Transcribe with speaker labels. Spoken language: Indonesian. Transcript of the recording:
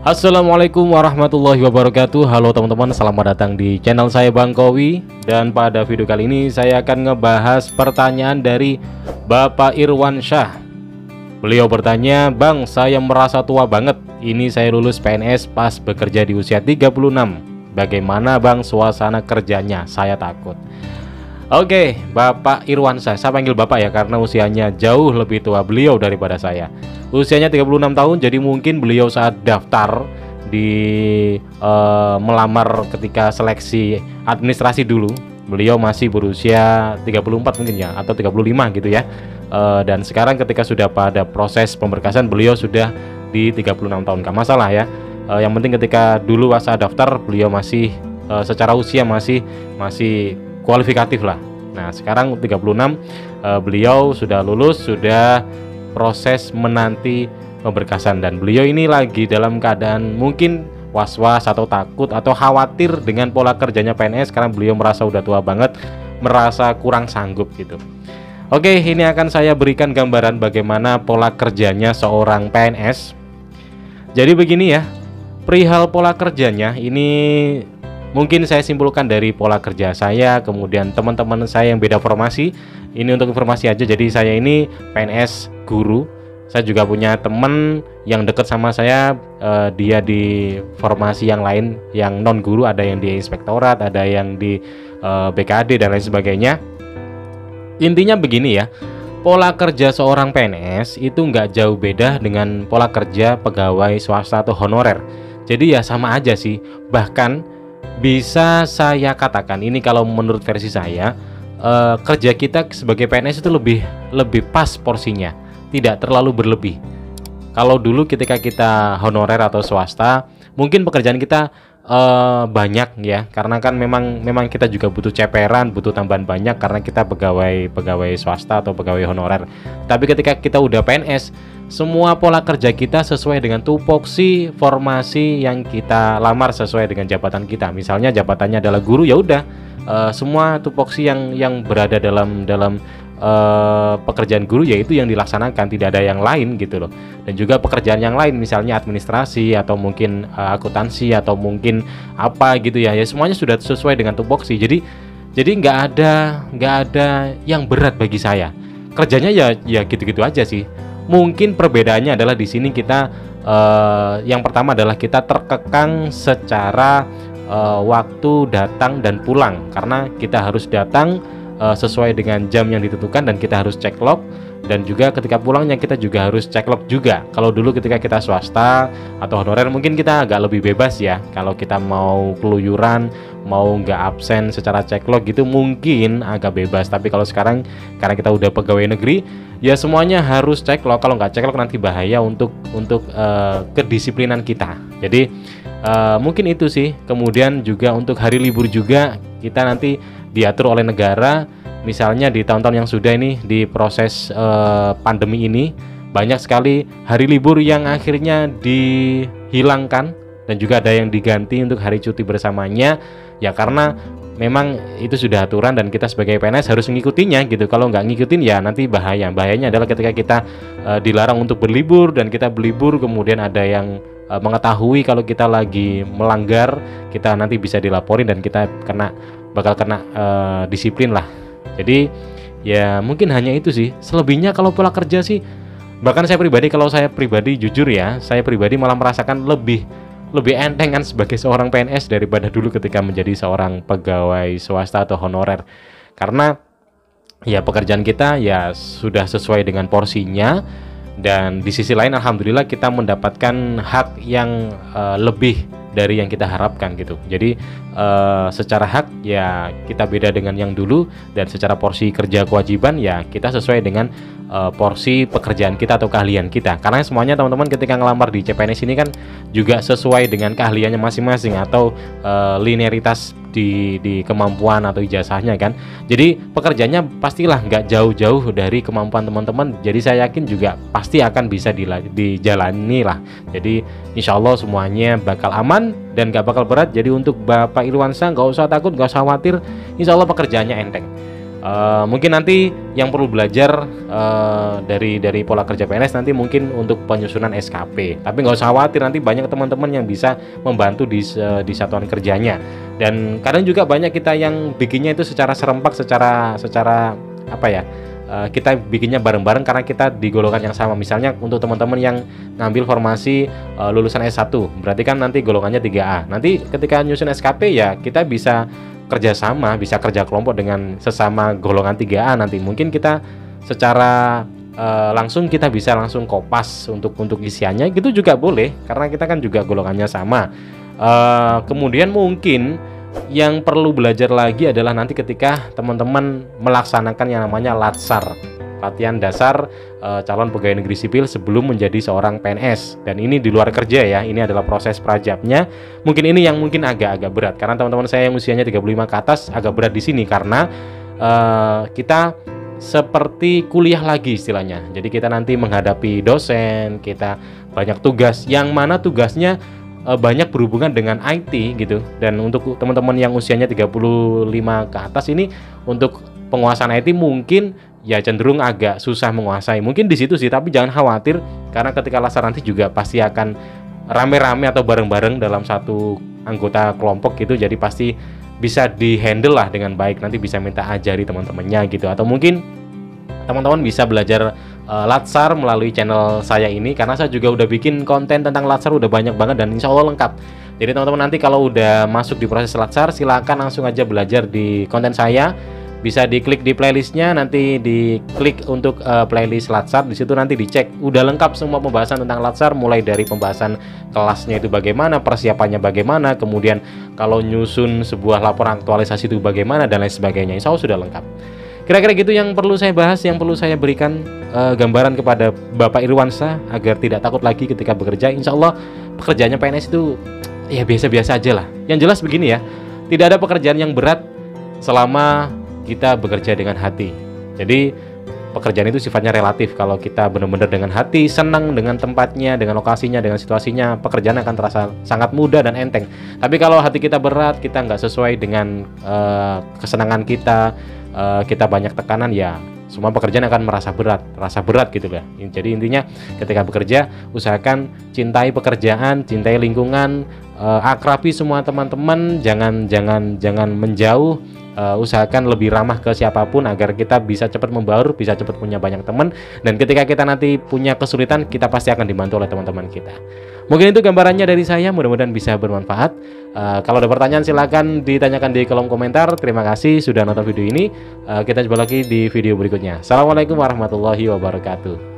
Speaker 1: Assalamualaikum warahmatullahi wabarakatuh. Halo teman-teman, selamat datang di channel saya Bang Kowi. Dan pada video kali ini saya akan ngebahas pertanyaan dari Bapak Irwan Syah. Beliau bertanya, "Bang, saya merasa tua banget. Ini saya lulus PNS pas bekerja di usia 36. Bagaimana Bang suasana kerjanya? Saya takut." Oke, Bapak Irwan Syah, saya panggil Bapak ya karena usianya jauh lebih tua beliau daripada saya. Usianya 36 tahun, jadi mungkin beliau saat daftar di melamar ketika seleksi administrasi dulu, beliau masih berusia 34 mungkin ya, atau 35 gitu ya. Dan sekarang ketika sudah pada proses pemberkasan, beliau sudah di 36 tahun, gak masalah ya. Yang penting ketika dulu saat daftar, beliau masih secara usia masih kualifikatif lah. Nah sekarang 36, beliau sudah lulus, sudah proses menanti pemberkasan, dan beliau ini lagi dalam keadaan mungkin was-was atau takut atau khawatir dengan pola kerjanya PNS karena beliau merasa udah tua banget, merasa kurang sanggup gitu. Oke, ini akan saya berikan gambaran bagaimana pola kerjanya seorang PNS. Jadi begini ya, perihal pola kerjanya ini mungkin saya simpulkan dari pola kerja saya, kemudian teman-teman saya yang beda formasi. Ini untuk informasi aja, jadi saya ini PNS guru. Saya juga punya teman yang dekat sama saya, dia di formasi yang lain, yang non guru, ada yang di inspektorat, ada yang di BKD dan lain sebagainya. Intinya begini ya, pola kerja seorang PNS itu nggak jauh beda dengan pola kerja pegawai swasta atau honorer. Jadi ya sama aja sih, bahkan bisa saya katakan ini kalau menurut versi saya, kerja kita sebagai PNS itu lebih pas porsinya, tidak terlalu berlebih. Kalau dulu ketika kita honorer atau swasta, mungkin pekerjaan kita banyak ya, karena kan memang kita juga butuh ceperan, butuh tambahan banyak karena kita pegawai swasta atau pegawai honorer. Tapi ketika kita udah PNS, semua pola kerja kita sesuai dengan tupoksi formasi yang kita lamar, sesuai dengan jabatan kita. Misalnya jabatannya adalah guru, ya udah semua tupoksi yang berada dalam pekerjaan guru yaitu yang dilaksanakan, tidak ada yang lain gitu loh. Dan juga pekerjaan yang lain misalnya administrasi atau mungkin akuntansi atau mungkin apa gitu ya, ya semuanya sudah sesuai dengan tupoksi. Jadi nggak ada yang berat bagi saya. Kerjanya ya gitu-gitu aja sih. Mungkin perbedaannya adalah di sini kita yang pertama adalah kita terkekang secara waktu datang dan pulang, karena kita harus datang sesuai dengan jam yang ditentukan dan kita harus cek log, dan juga ketika pulangnya kita juga harus cek log juga. Kalau dulu ketika kita swasta atau honorer mungkin kita agak lebih bebas ya, kalau kita mau keluyuran, mau nggak absen secara cek log gitu mungkin agak bebas. Tapi kalau sekarang karena kita udah pegawai negeri, ya semuanya harus cek log. Kalau nggak cek log nanti bahaya untuk kedisiplinan kita. Jadi mungkin itu sih. Kemudian juga untuk hari libur juga kita nanti diatur oleh negara. Misalnya di tahun-tahun yang sudah ini di proses pandemi ini, banyak sekali hari libur yang akhirnya dihilangkan dan juga ada yang diganti untuk hari cuti bersamanya. Ya karena memang itu sudah aturan dan kita sebagai PNS harus mengikutinya gitu. Kalau nggak ngikutin ya nanti bahaya. Bahayanya adalah ketika kita dilarang untuk berlibur dan kita berlibur, kemudian ada yang mengetahui kalau kita lagi melanggar, kita nanti bisa dilaporin dan kita bakal kena disiplin lah. Jadi ya mungkin hanya itu sih. Selebihnya kalau pola kerja sih, bahkan kalau saya pribadi jujur ya, saya pribadi malah merasakan lebih enteng kan sebagai seorang PNS daripada dulu ketika menjadi seorang pegawai swasta atau honorer. Karena ya pekerjaan kita ya sudah sesuai dengan porsinya, dan di sisi lain alhamdulillah kita mendapatkan hak yang lebih dari yang kita harapkan gitu. Jadi secara hak ya kita beda dengan yang dulu, dan secara porsi kerja kewajiban ya kita sesuai dengan porsi pekerjaan kita atau keahlian kita. Karena semuanya teman-teman ketika ngelamar di CPNS ini kan juga sesuai dengan keahliannya masing-masing atau linearitas di kemampuan atau ijazahnya kan. Jadi pekerjaannya pastilah nggak jauh-jauh dari kemampuan teman-teman. Jadi saya yakin juga pasti akan bisa dijalani lah. Jadi insya Allah semuanya bakal aman dan gak bakal berat. Jadi untuk Bapak Irwan Syah nggak usah takut, nggak usah khawatir. Insya Allah pekerjaannya enteng. Mungkin nanti yang perlu belajar dari pola kerja PNS nanti mungkin untuk penyusunan SKP. Tapi nggak usah khawatir, nanti banyak teman-teman yang bisa membantu di satuan kerjanya. Dan kadang juga banyak kita yang bikinnya itu secara serempak, secara apa ya? Kita bikinnya bareng-bareng karena kita di golongan yang sama. Misalnya untuk teman-teman yang ngambil formasi lulusan S1, berarti kan nanti golongannya 3A. Nanti ketika nyusun SKP ya kita bisa kerjasama, bisa kerja kelompok dengan sesama golongan 3A. Nanti mungkin kita secara langsung kita bisa langsung kopas untuk isiannya, gitu juga boleh karena kita kan juga golongannya sama. Kemudian mungkin yang perlu belajar lagi adalah nanti ketika teman-teman melaksanakan yang namanya latsar, latihan dasar calon pegawai negeri sipil sebelum menjadi seorang PNS. Dan ini di luar kerja ya, ini adalah proses prajabnya. Mungkin ini yang mungkin agak-agak berat karena teman-teman saya yang usianya 35 ke atas agak berat di sini karena kita seperti kuliah lagi istilahnya. Jadi kita nanti menghadapi dosen, kita banyak tugas yang mana tugasnya banyak berhubungan dengan IT gitu. Dan untuk teman-teman yang usianya 35 ke atas ini, untuk penguasaan IT mungkin ya cenderung agak susah menguasai. Mungkin di situ sih, tapi jangan khawatir karena ketika latsar nanti juga pasti akan rame-rame atau bareng-bareng dalam satu anggota kelompok gitu. Jadi pasti bisa di-handle lah dengan baik. Nanti bisa minta ajari teman-temannya gitu. Atau mungkin teman-teman bisa belajar latsar melalui channel saya ini karena saya juga udah bikin konten tentang latsar udah banyak banget dan insya Allah lengkap. Jadi teman-teman nanti kalau udah masuk di proses latsar silakan langsung aja belajar di konten saya. Bisa diklik di playlistnya, nanti diklik untuk playlist latsar. Di situ nanti dicek udah lengkap semua pembahasan tentang latsar, mulai dari pembahasan kelasnya itu bagaimana, persiapannya bagaimana, kemudian kalau nyusun sebuah laporan aktualisasi itu bagaimana dan lain sebagainya. Insya Allah sudah lengkap. Kira-kira gitu yang perlu saya bahas, yang perlu saya berikan gambaran kepada Bapak Irwansyah agar tidak takut lagi ketika bekerja. Insya Allah pekerjaannya PNS itu ya biasa-biasa aja lah. Yang jelas begini ya, tidak ada pekerjaan yang berat selama kita bekerja dengan hati. Jadi pekerjaan itu sifatnya relatif. Kalau kita benar-benar dengan hati, senang dengan tempatnya, dengan lokasinya, dengan situasinya, pekerjaan akan terasa sangat mudah dan enteng. Tapi kalau hati kita berat, kita nggak sesuai dengan kesenangan kita, kita banyak tekanan, ya semua pekerjaan akan rasa berat gitu lah. Jadi intinya ketika bekerja usahakan cintai pekerjaan, cintai lingkungan, akrabi semua teman-teman, jangan menjauh. Usahakan lebih ramah ke siapapun agar kita bisa cepat membaur, bisa cepat punya banyak teman, dan ketika kita nanti punya kesulitan kita pasti akan dibantu oleh teman-teman kita. Mungkin itu gambarannya dari saya, mudah-mudahan bisa bermanfaat. Kalau ada pertanyaan silahkan ditanyakan di kolom komentar. Terima kasih sudah nonton video ini. Kita jumpa lagi di video berikutnya. Assalamualaikum warahmatullahi wabarakatuh.